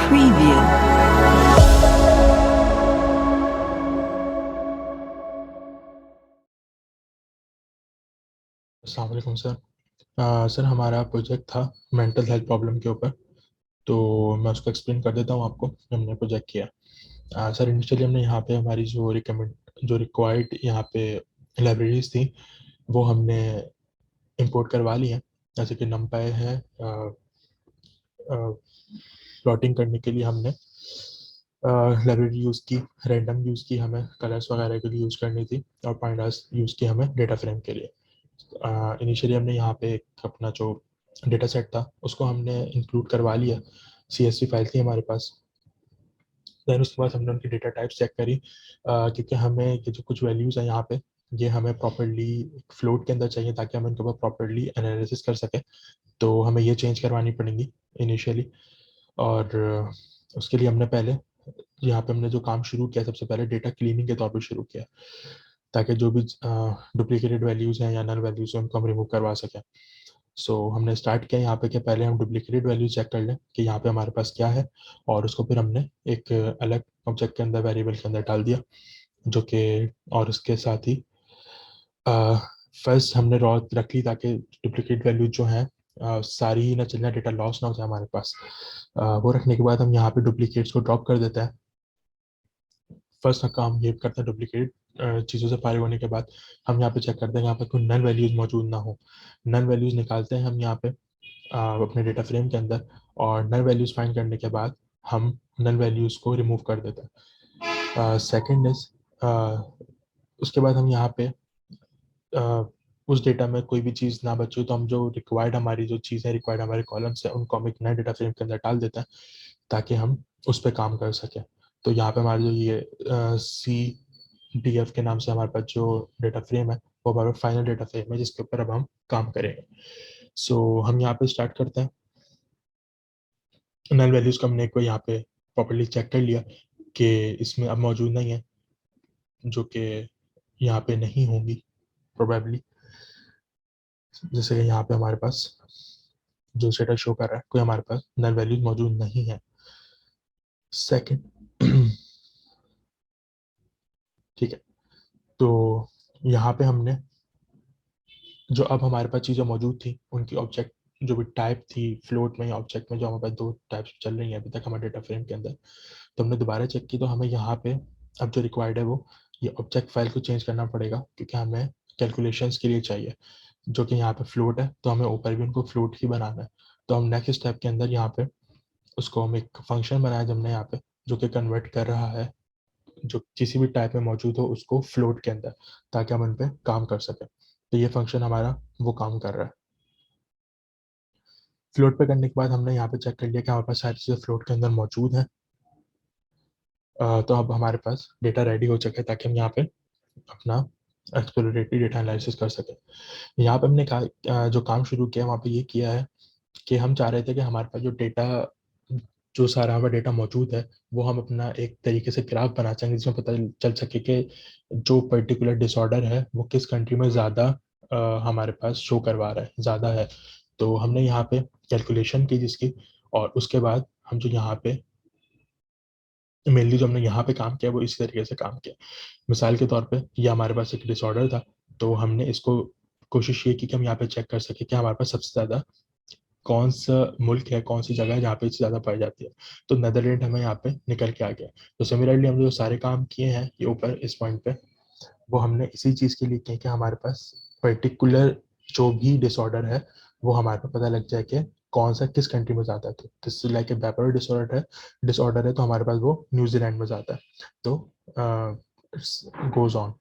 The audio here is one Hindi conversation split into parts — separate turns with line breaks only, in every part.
Preview.
अस्सलाम वालेकुम सर। सर हमारा प्रोजेक्ट था मेंटल हेल्थ प्रॉब्लम के ऊपर। तो मैं उसको एक्सप्लेन कर देता हूँ आपको कि हमने प्रोजेक्ट किया। सर इनिशियली हमने यहाँ पे हमारी जो रिक्वायर्ड यहाँ पे लाइब्रेरीज थी वो हमने इंपोर्ट करवा ली हैं। जैसे कि नमपाई है, प्लॉटिंग करने के लिए हमने लाइब्रेरी यूज़ की, रैंडम यूज़ की, हमें कलर्स वगैरह के लिए यूज़ करनी थी, और पांडास यूज़ की हमें डेटा फ्रेम के लिए। इनिशियली हमने यहाँ पे अपना जो डेटा सेट था उसको हमने इंक्लूड करवा लिया। CSV फाइल थी हमारे पास। देन उसके बाद हमने उनकी डेटा टाइप्स चेक करी, क्योंकि हमें ये जो कुछ वैल्यूज़ हैं यहाँ पे ये हमें प्रॉपरली फ्लोट के अंदर चाहिए ताकि हम इनके ऊपर प्रॉपरली एनालिसिस कर सकें। तो हमें ये चेंज करवानी पड़ेंगी इनिशियली। और उसके लिए हमने पहले यहाँ पे हमने जो काम शुरू किया, सबसे पहले डेटा क्लीनिंग के तौर पे शुरू किया, ताकि जो भी डुप्लीकेटेड वैल्यूज़ हैं या नल वैल्यूज़ हैं उनको हम रिमूव करवा सकें। हमने स्टार्ट किया यहाँ पे कि पहले हम डुप्लीकेटेड वैल्यू चेक कर लें कि यहाँ पे हमारे पास क्या है, और उसको फिर हमने एक अलग ऑब्जेक्ट के अंदर, वेरिएबल के अंदर डाल दिया, जो कि, और उसके साथ ही फर्स्ट हमने रॉ रख ली ताकि डुप्लीकेट वैल्यू जो है सारी ही ना चलना, डेटा लॉस ना हो जाए हमारे पास। वो रखने के बाद हम यहाँ पे डुप्लीकेट्स को ड्रॉप कर देते हैं। फर्स्ट काम ये करते हैं, डुप्लीकेट चीज़ों से फारिग होने के बाद हम यहाँ पे चेक करते हैं यहाँ पे कोई नल वैल्यूज़ मौजूद ना हो। नल वैल्यूज़ निकालते हैं हम यहाँ पे अपने डेटा फ्रेम के अंदर, और नल वैल्यूज़ फाइंड करने के बाद हम नल वैल्यूज़ को रिमूव कर देते हैं। सेकेंड इज, उसके बाद हम यहाँ पे उस डेटा में कोई भी चीज़ ना बची हो तो हम जो रिक्वायर्ड, हमारी जो चीज़ें रिक्वायर्ड, हमारे कॉलम्स हैं, उनको हम एक नए डेटा फ्रेम के अंदर डाल देते हैं ताकि हम उस पर काम कर सकें। तो यहाँ पे हमारे जो ये CDF के नाम से हमारे पास जो डेटा फ्रेम है वो हमारा फाइनल डेटा फ्रेम है जिसके ऊपर अब हम काम करेंगे। हम यहाँ पे स्टार्ट करते हैं। नल वैल्यूज़ को हमने एक बार यहाँ पे प्रॉपर्ली चेक कर लिया कि इसमें अब मौजूद नहीं है, जो कि यहाँ पे नहीं होंगी प्रोबेबली। जैसे कि यहाँ पे हमारे पास जो स्टेटस शो कर रहा है, कोई हमारे पास नल वैल्यूज मौजूद नहीं है। सेकंड ठीक है। तो यहाँ पे हमने जो अब हमारे पास चीज़ें मौजूद थी उनकी ऑब्जेक्ट जो भी टाइप थी फ्लोट में या ऑब्जेक्ट में, जो हमारे पास दो टाइप्स चल रही हैं अभी तक हमारे डेटा फ्रेम के अंदर, तो हमने दोबारा चेक की तो हमें यहाँ पे अब जो रिक्वायर्ड है वो ये ऑब्जेक्ट फाइल को चेंज करना पड़ेगा, क्योंकि हमें कैलकुलेशंस के लिए चाहिए, जो कि यहाँ पे फ्लोट है, तो हमें ऊपर भी उनको फ्लोट ही बनाना है। तो हम नेक्स्ट स्टेप के अंदर यहाँ पे उसको हम एक फंक्शन बनाया हमने यहाँ पे, जो कि कन्वर्ट कर रहा है जो किसी भी टाइप में मौजूद हो उसको फ्लोट के अंदर, ताकि हम उन पे काम कर सकें। तो ये फंक्शन हमारा वो काम कर रहा है। फ्लोट पे करने के बाद हमने यहाँ पे चेक कर लिया कि हमारे पास सारी चीज़ें फ्लोट के अंदर मौजूद हैं। तो अब हमारे पास डेटा रेडी हो चुका है ताकि हम यहाँ पे अपना एक्सप्लोरेटरी डेटा एनालिसिस कर सकें। यहाँ पे हमने जो काम शुरू किया वहाँ पे ये किया है कि हम चाह रहे थे कि हमारे पास जो डेटा, जो सारा हमारा डेटा मौजूद है वो हम अपना एक तरीके से ग्राफ बना चाहेंगे जिसमें पता चल सके कि जो पर्टिकुलर डिसऑर्डर है वो किस कंट्री में ज़्यादा हमारे पास शो करवा रहा है, ज़्यादा है। तो हमने यहाँ पे कैलकुलेशन की जिसकी, और उसके बाद हम जो यहाँ पे मेनली जो हमने यहाँ पे काम किया वो इसी तरीके से काम किया। मिसाल के तौर पे ये हमारे पास एक डिसऑर्डर था, तो हमने इसको कोशिश ये की कि हम यहाँ पे चेक कर सके कि हमारे पास सबसे ज़्यादा कौन सा मुल्क है, कौन सी जगह है जहाँ पे इससे ज़्यादा पाई जाती है। तो नेदरलैंड हमें यहाँ पे निकल के आ गया। तो सिमिलरली हम जो सारे काम किए हैं ये ऊपर इस पॉइंट पे, वो हमने इसी चीज़ के लिए किए कि हमारे पास पर्टिकुलर जो भी डिसऑर्डर है वो हमारे को पता लग जाए कि कौन सा किस कंट्री में ज़्यादा है। तो this like a bipolar disorder है तो हमारे पास वो न्यूजीलैंड में ज़्यादा है। तो गोज ऑन।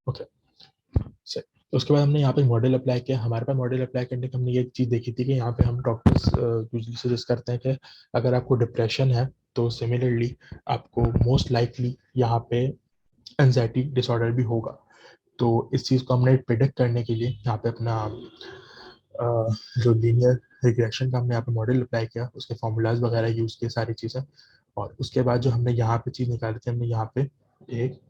ओके, सही। तो उसके बाद हमने यहाँ पे मॉडल अप्लाई किया। हमारे पास मॉडल अप्लाई करने की हमने ये चीज़ देखी थी कि यहाँ पे हम डॉक्टर्स यूजली सजेस्ट करते हैं कि अगर आपको डिप्रेशन है तो सिमिलरली आपको मोस्ट लाइकली यहाँ पे एंजाइटी डिसऑर्डर भी होगा। तो इस चीज़ को हमने प्रिडिक्ट करने के लिए यहाँ पे अपना जो लीनियर रिग्रेशन का हमने यहाँ पे मॉडल अप्लाई किया, उसके फॉर्मूलाज वगैरह यूज़ किए, सारी चीज़ें। और उसके बाद जो हमने यहाँ पे चीज़ निकाली थी, हमने यहाँ पे एक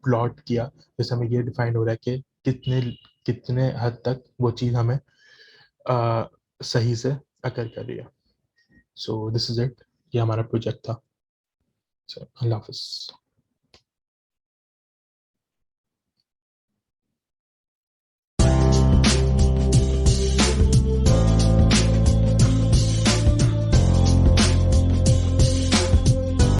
प्लॉट किया, जैसे हमें ये डिफाइन हो रहा है कि कितने कितने हद तक वो चीज़ हमें सही से अकर कर रही है। सो दिस इज इट, ये हमारा प्रोजेक्ट था। अल्लाह हाफिज़।